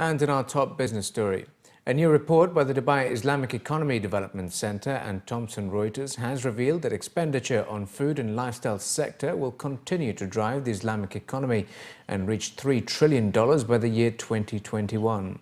And in our top business story, a new report by the Dubai Islamic Economy Development Center and Thomson Reuters has revealed that expenditure on food and lifestyle sector will continue to drive the Islamic economy and reach $3 trillion by the year 2021.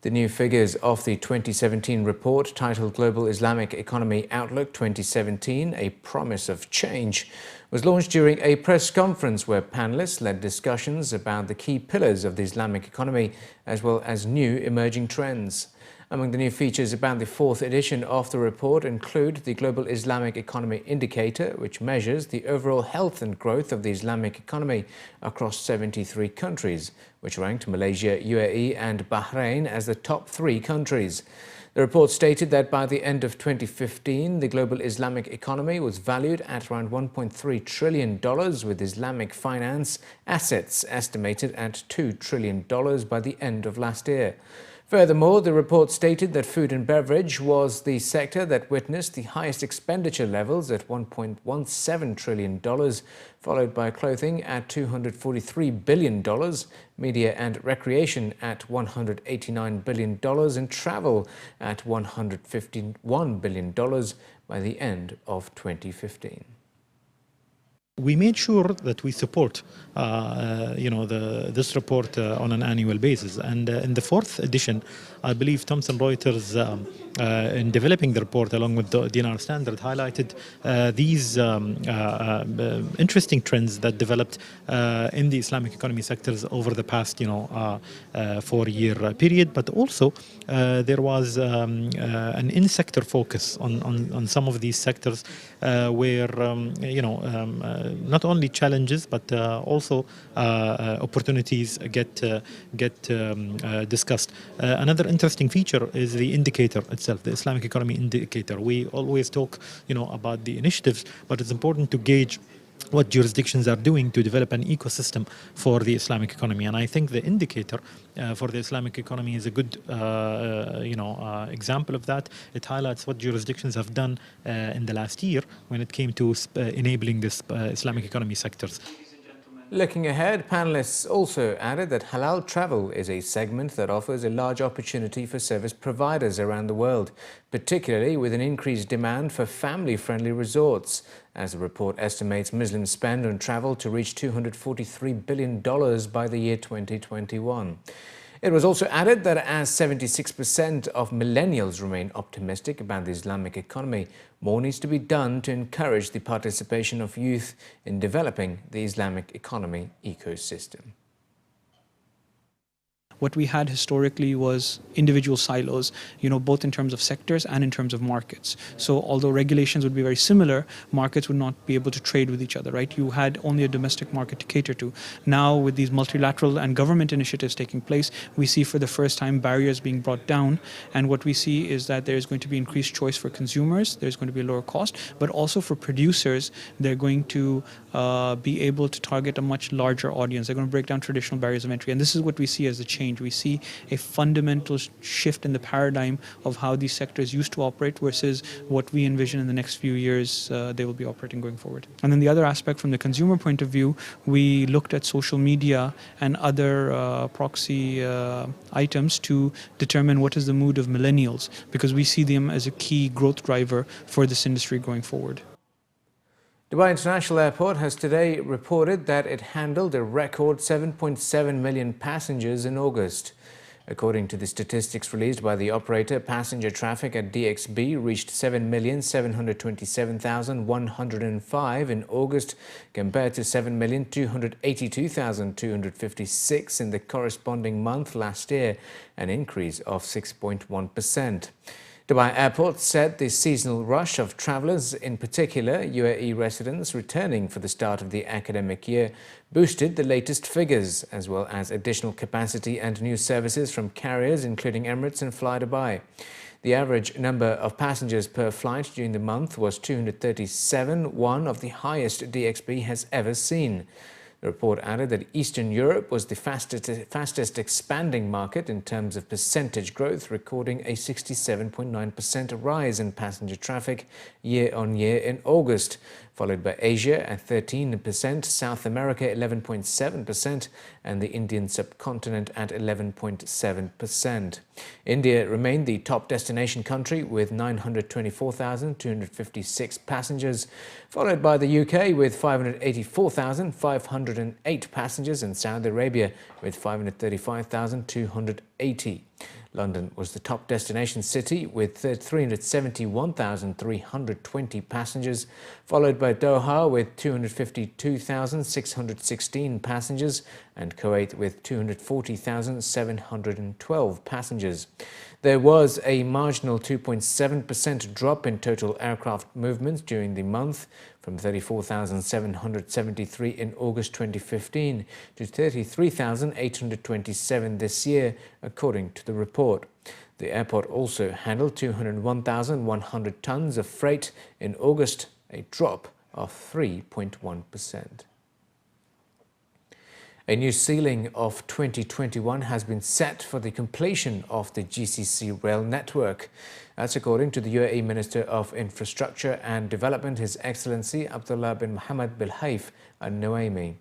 The new figures of the 2017 report, titled Global Islamic Economy Outlook 2017, A Promise of Change, was launched during a press conference where panelists led discussions about the key pillars of the Islamic economy as well as new emerging trends. Among the new features about the fourth edition of the report include the Global Islamic Economy Indicator, which measures the overall health and growth of the Islamic economy across 73 countries, which ranked Malaysia, UAE and Bahrain as the top 3 countries. The report stated that by the end of 2015, the global Islamic economy was valued at around $1.3 trillion, with Islamic finance assets estimated at $2 trillion by the end of last year. Furthermore, the report stated that food and beverage was the sector that witnessed the highest expenditure levels at $1.17 trillion, followed by clothing at $243 billion, media and recreation at $189 billion, and travel at $151 billion by the end of 2015. We made sure that we support, this report on an annual basis. And in the fourth edition, I believe Thomson Reuters, in developing the report along with the DNR standard, highlighted these interesting trends that developed in the Islamic economy sectors over the past, 4-year period. But also, there was an in-sector focus on some of these sectors where, not only challenges but also opportunities get discussed. Another interesting feature is the indicator itself, the Islamic Economy Indicator. We always talk, about the initiatives, but it's important to gauge what jurisdictions are doing to develop an ecosystem for the Islamic economy. And I think the indicator for the Islamic economy is a good, example of that. It highlights what jurisdictions have done in the last year when it came to enabling this Islamic economy sectors. Looking ahead, panelists also added that halal travel is a segment that offers a large opportunity for service providers around the world, particularly with an increased demand for family-friendly resorts, as the report estimates Muslim spend on travel to reach $243 billion by the year 2021. It was also added that as 76% of millennials remain optimistic about the Islamic economy, more needs to be done to encourage the participation of youth in developing the Islamic economy ecosystem. What we had historically was individual silos, both in terms of sectors and in terms of markets. So although regulations would be very similar, markets would not be able to trade with each other, right? You had only a domestic market to cater to. Now, with these multilateral and government initiatives taking place, we see for the first time barriers being brought down. And what we see is that there's going to be increased choice for consumers, there's going to be a lower cost, but also for producers, they're going to be able to target a much larger audience. They're going to break down traditional barriers of entry. And this is what we see as the change. We see a fundamental shift in the paradigm of how these sectors used to operate versus what we envision in the next few years they will be operating going forward. And then the other aspect from the consumer point of view, we looked at social media and other proxy items to determine what is the mood of millennials, because we see them as a key growth driver for this industry going forward. Dubai International Airport has today reported that it handled a record 7.7 million passengers in August. According to the statistics released by the operator, passenger traffic at DXB reached 7,727,105 in August, compared to 7,282,256 in the corresponding month last year, an increase of 6.1%. Dubai Airport said the seasonal rush of travellers, in particular UAE residents returning for the start of the academic year, boosted the latest figures, as well as additional capacity and new services from carriers including Emirates and Fly Dubai. The average number of passengers per flight during the month was 237, one of the highest DXB has ever seen. The report added that Eastern Europe was the fastest expanding market in terms of percentage growth, recording a 67.9% rise in passenger traffic year-on-year in August, followed by Asia at 13%, South America 11.7%, and the Indian subcontinent at 11.7%. India remained the top destination country with 924,256 passengers, followed by the UK with 584,508 passengers and Saudi Arabia with 535,280. London was the top destination city with 371,320 passengers, followed by Doha with 252,616 passengers and Kuwait with 240,712 passengers. There was a marginal 2.7% drop in total aircraft movements during the month, from 34,773 in August 2015 to 33,827 this year, according to the report. The airport also handled 201,100 tons of freight in August, a drop of 3.1%. A new ceiling of 2021 has been set for the completion of the GCC Rail network. That's according to the UAE Minister of Infrastructure and Development, His Excellency Abdullah bin Mohammed Bil Haif Al Nuaimi.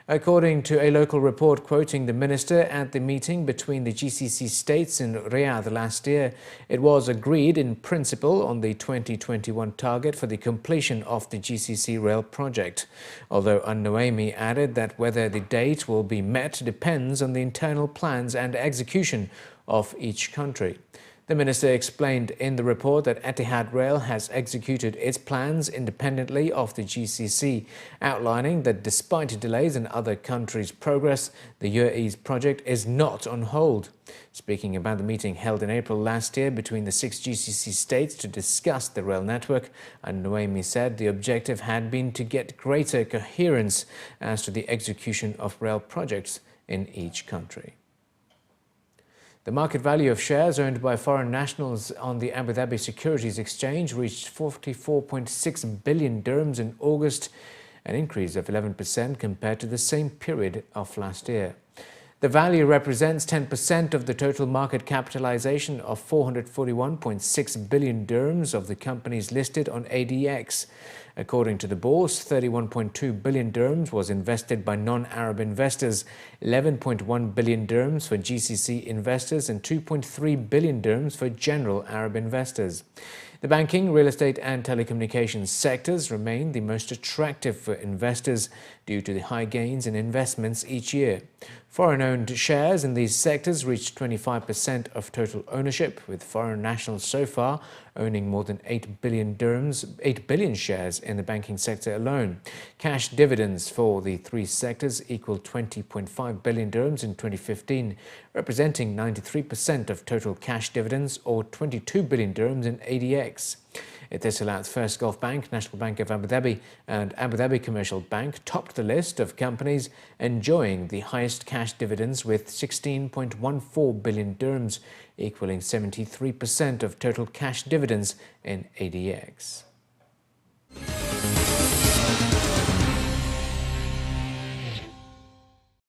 According to a local report quoting the minister, at the meeting between the GCC states in Riyadh last year, it was agreed in principle on the 2021 target for the completion of the GCC Rail project, although Al-Nuaimi added that whether the date will be met depends on the internal plans and execution of each country. The minister explained in the report that Etihad Rail has executed its plans independently of the GCC, outlining that despite delays in other countries' progress, the UAE's project is not on hold. Speaking about the meeting held in April last year between the 6 GCC states to discuss the rail network, Al-Nuaimi said the objective had been to get greater coherence as to the execution of rail projects in each country. The market value of shares owned by foreign nationals on the Abu Dhabi Securities Exchange reached 44.6 billion dirhams in August, an increase of 11% compared to the same period of last year. The value represents 10% of the total market capitalization of 441.6 billion dirhams of the companies listed on ADX. According to the bourse, 31.2 billion dirhams was invested by non-Arab investors, 11.1 billion dirhams for GCC investors and 2.3 billion dirhams for general Arab investors. The banking, real estate and telecommunications sectors remain the most attractive for investors due to the high gains in investments each year. Foreign-owned shares in these sectors reached 25% of total ownership, with foreign nationals so far owning more than 8 billion shares in the banking sector alone. Cash dividends for the three sectors equaled 20.5 billion dirhams in 2015, representing 93% of total cash dividends, or 22 billion dirhams in ADX. Etisalat's First Gulf Bank, National Bank of Abu Dhabi and Abu Dhabi Commercial Bank topped the list of companies enjoying the highest cash dividends with 16.14 billion dirhams, equaling 73% of total cash dividends in ADX.